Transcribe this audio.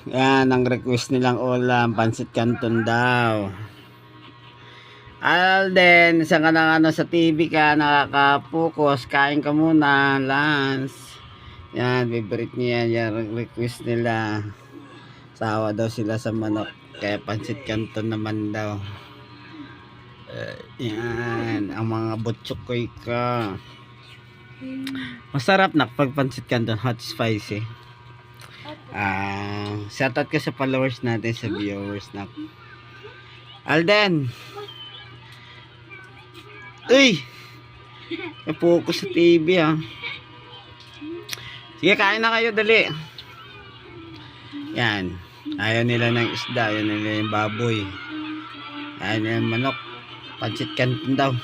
Yan, ang request nilang ulam, pansit canton daw. Alden, isang ka na sa TV ka, nakakapokus, kain ka muna, lunch. Yan, favorite niya yan, yung request nila. Sawa daw sila sa manok, kaya pansit canton naman daw. Yan, ang mga butchokoy ka. Masarap na pag pansit canton, hot spicy. Shoutout ka sa followers natin, sa viewers na. Alden! Uy! Focus sa TV Sige, kain na kayo, dali. Yan. Ayaw nila ng isda, ayaw nila yung baboy. Ayaw nila yung manok. Pansit canton daw.